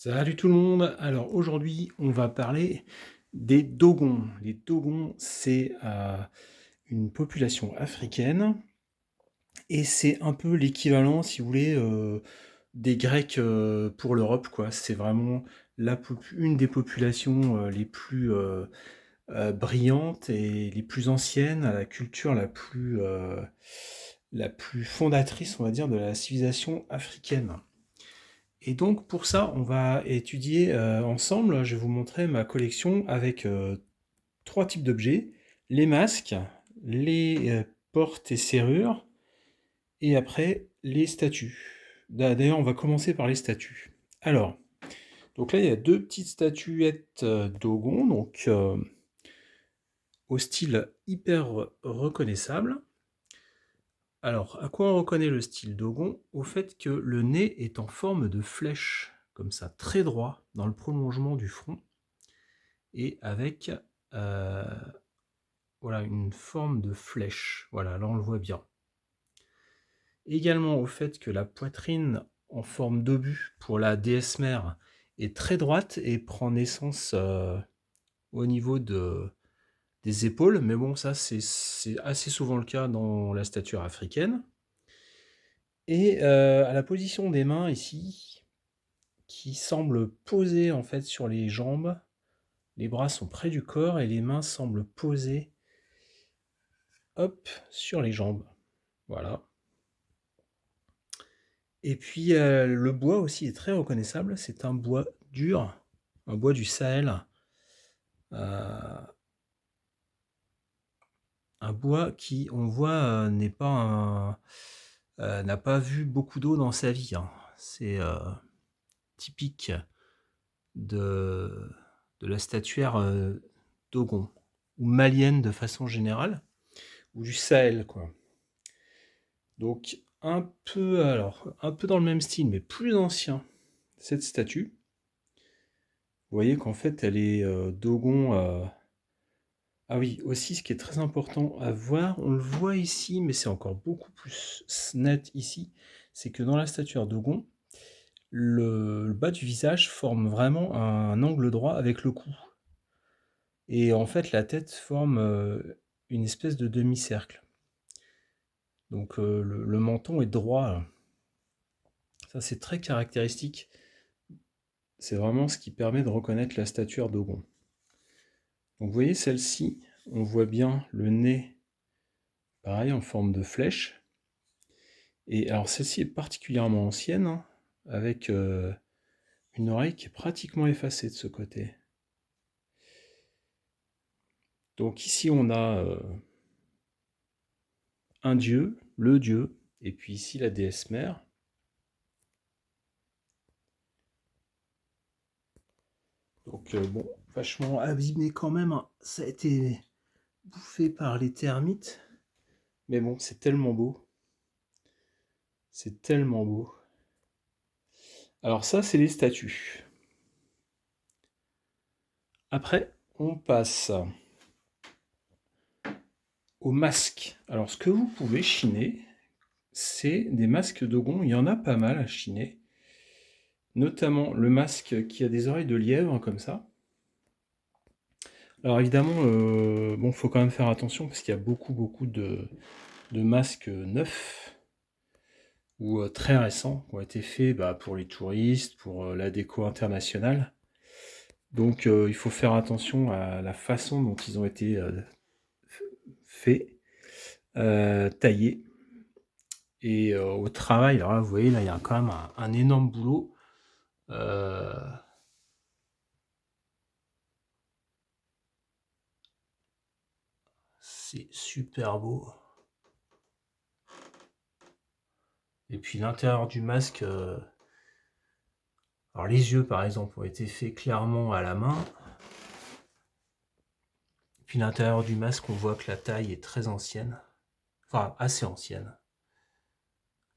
Salut tout le monde! Alors aujourd'hui, on va parler des Dogons. Les Dogons, c'est une population africaine et c'est un peu l'équivalent, si vous voulez, des Grecs pour l'Europe, quoi. C'est vraiment une des populations les plus brillantes et les plus anciennes, à la culture la plus fondatrice, on va dire, de la civilisation africaine. Et donc pour ça, on va étudier ensemble, je vais vous montrer ma collection avec trois types d'objets, les masques, les portes et serrures, et après les statues. D'ailleurs, on va commencer par les statues. Alors, donc là, il y a deux petites statuettes Dogon, donc au style hyper reconnaissable. Alors, à quoi on reconnaît le style Dogon? Au fait que le nez est en forme de flèche, comme ça, très droit, dans le prolongement du front, et avec euh, voilà, une forme de flèche. Voilà, là on le voit bien. Également au fait que la poitrine en forme d'obus pour la déesse mère est très droite et prend naissance au niveau des épaules, mais bon, ça c'est assez souvent le cas dans la stature africaine. Et à la position des mains ici, qui semble poser en fait sur les jambes, les bras sont près du corps et les mains semblent poser, hop, sur les jambes. Voilà. Et puis le bois aussi est très reconnaissable, c'est un bois dur, un bois du Sahel, euh, un bois qui, on voit, n'est pas n'a pas vu beaucoup d'eau dans sa vie, hein. C'est typique de, de la statuaire Dogon, ou malienne de façon générale, ou du Sahel, quoi. Donc un peu dans le même style, mais plus ancien, cette statue. Vous voyez qu'en fait, elle est Dogon. Ah oui, aussi, ce qui est très important à voir, on le voit ici, mais c'est encore beaucoup plus net ici, c'est que dans la statuaire Dogon, le bas du visage forme vraiment un angle droit avec le cou. Et en fait, la tête forme une espèce de demi-cercle. Donc le menton est droit, là. Ça, c'est très caractéristique. C'est vraiment ce qui permet de reconnaître la stature Dogon. Donc vous voyez celle-ci, on voit bien le nez, pareil, en forme de flèche. Et alors celle-ci est particulièrement ancienne, hein, avec une oreille qui est pratiquement effacée de ce côté. Donc ici on a un dieu, le dieu, et puis ici la déesse mère. Donc bon, vachement abîmé quand même, hein. Ça a été bouffé par les termites. Mais bon, c'est tellement beau. C'est tellement beau. Alors ça, c'est les statues. Après, on passe aux masques. Alors ce que vous pouvez chiner, c'est des masques Dogon. Il y en a pas mal à chiner. Notamment le masque qui a des oreilles de lièvre, comme ça. Alors évidemment, bon, faut quand même faire attention parce qu'il y a beaucoup de masques neufs ou très récents qui ont été faits pour les touristes, pour la déco internationale. Donc il faut faire attention à la façon dont ils ont été faits, taillés. Et au travail, alors là, vous voyez, là, il y a quand même un énorme boulot. C'est super beau. Et puis l'intérieur du masque, alors les yeux par exemple ont été faits clairement à la main. Et puis l'intérieur du masque, on voit que la taille est très ancienne. Enfin, assez ancienne.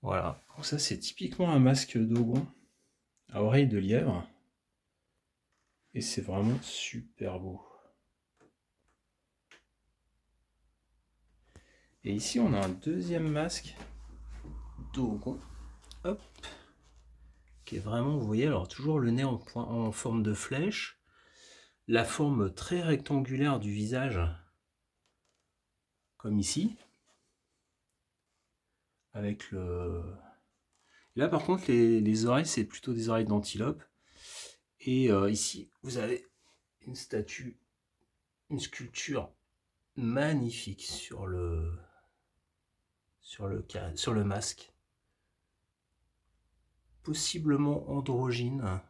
Voilà. Donc ça, c'est typiquement un masque Dogon à oreille de lièvre. Et c'est vraiment super beau. Et ici, on a un deuxième masque Dogon. Hop. qui est vraiment, vous voyez, alors toujours le nez en forme de flèche, la forme très rectangulaire du visage, comme ici, avec le... Là par contre les oreilles, c'est plutôt des oreilles d'antilope, et ici vous avez une statue, une sculpture magnifique sur le masque, possiblement androgyne.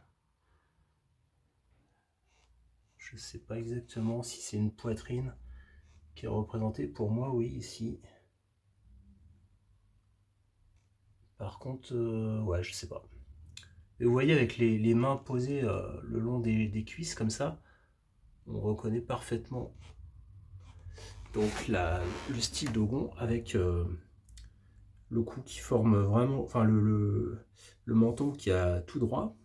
Je ne sais pas exactement si c'est une poitrine qui est représentée. Pour moi, oui, ici. Par contre, ouais, je sais pas. Et vous voyez, avec les mains posées le long des cuisses, comme ça, on reconnaît parfaitement donc le style Dogon avec le cou qui forme vraiment, enfin le menton qui a tout droit,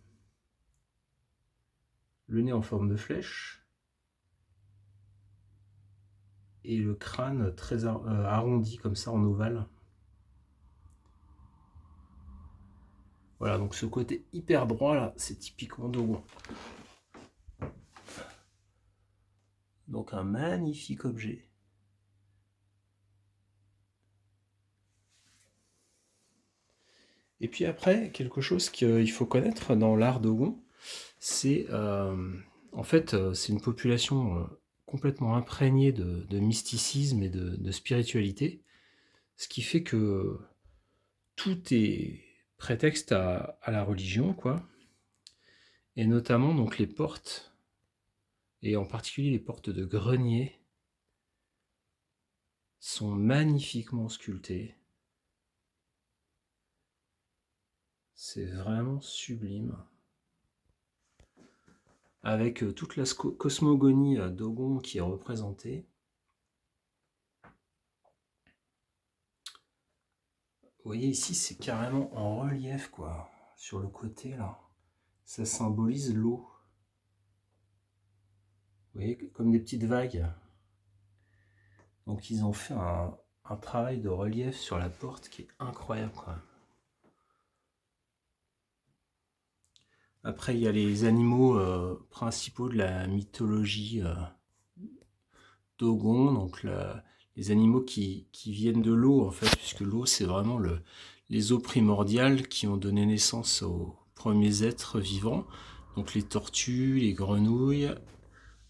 le nez en forme de flèche, et le crâne très arrondi comme ça en ovale. Voilà, donc ce côté hyper droit là, c'est typiquement Dogon. Donc un magnifique objet. Et puis après, quelque chose qu'il faut connaître dans l'art Dogon, c'est en fait c'est une population complètement imprégnée de mysticisme et de spiritualité, ce qui fait que tout est prétexte à la religion, quoi. Et notamment donc les portes, et en particulier les portes de grenier, sont magnifiquement sculptées. C'est vraiment sublime. Avec toute la cosmogonie Dogon qui est représentée. Vous voyez ici, c'est carrément en relief, quoi. Sur le côté, là. Ça symbolise l'eau. Vous voyez, comme des petites vagues. Donc ils ont fait un travail de relief sur la porte qui est incroyable, quand même. Après, il y a les animaux principaux de la mythologie Dogon, donc les animaux qui viennent de l'eau, en fait, puisque l'eau, c'est vraiment les eaux primordiales qui ont donné naissance aux premiers êtres vivants, donc les tortues, les grenouilles.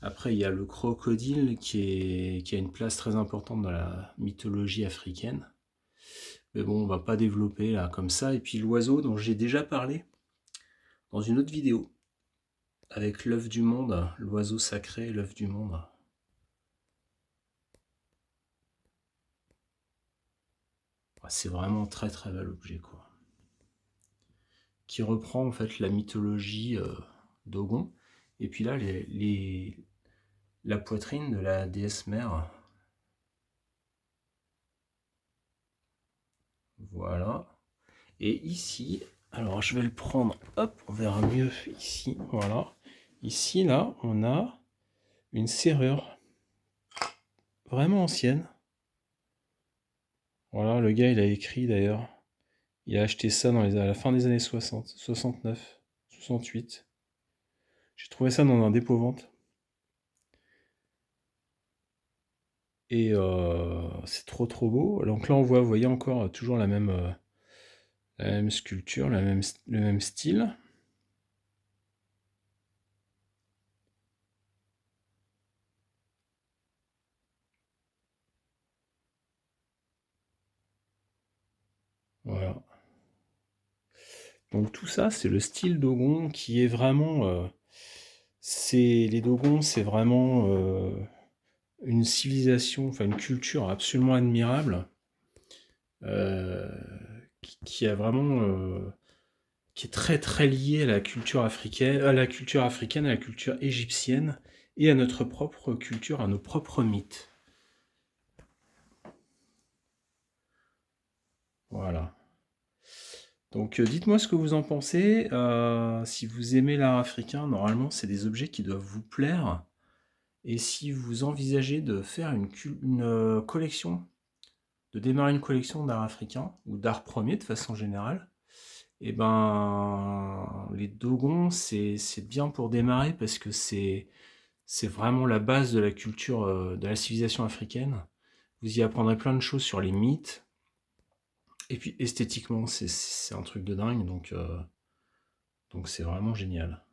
Après, il y a le crocodile qui a une place très importante dans la mythologie africaine. Mais bon, on va pas développer là comme ça. Et puis l'oiseau dont j'ai déjà parlé dans une autre vidéo, avec l'œuf du monde, l'oiseau sacré, l'œuf du monde. C'est vraiment un très très bel objet, quoi. Qui reprend en fait la mythologie Dogon. Et puis là, la poitrine de la déesse mère. Voilà. Et ici, alors je vais le prendre, hop, on verra mieux ici, voilà. Ici, là, on a une serrure vraiment ancienne. Voilà, le gars, il a écrit d'ailleurs. Il a acheté ça à la fin des années 60, 69, 68. J'ai trouvé ça dans un dépôt-vente. Et c'est trop trop beau. Donc là, on voit, vous voyez encore toujours la même sculpture, le même style. Voilà. Donc tout ça, c'est le style Dogon qui est vraiment... les Dogons, c'est vraiment une civilisation, enfin une culture absolument admirable, qui a vraiment... qui est très très liée à la culture africaine, à la culture égyptienne, et à notre propre culture, à nos propres mythes. Voilà. Donc dites-moi ce que vous en pensez. Si vous aimez l'art africain, normalement c'est des objets qui doivent vous plaire. Et si vous envisagez de faire une collection, de démarrer une collection d'art africain, ou d'art premier de façon générale, Et ben, les Dogons, c'est bien pour démarrer parce que c'est vraiment la base de la culture, de la civilisation africaine. Vous y apprendrez plein de choses sur les mythes. Et puis esthétiquement, c'est un truc de dingue, donc c'est vraiment génial.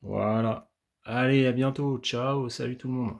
Voilà. Allez, à bientôt. Ciao, salut tout le monde.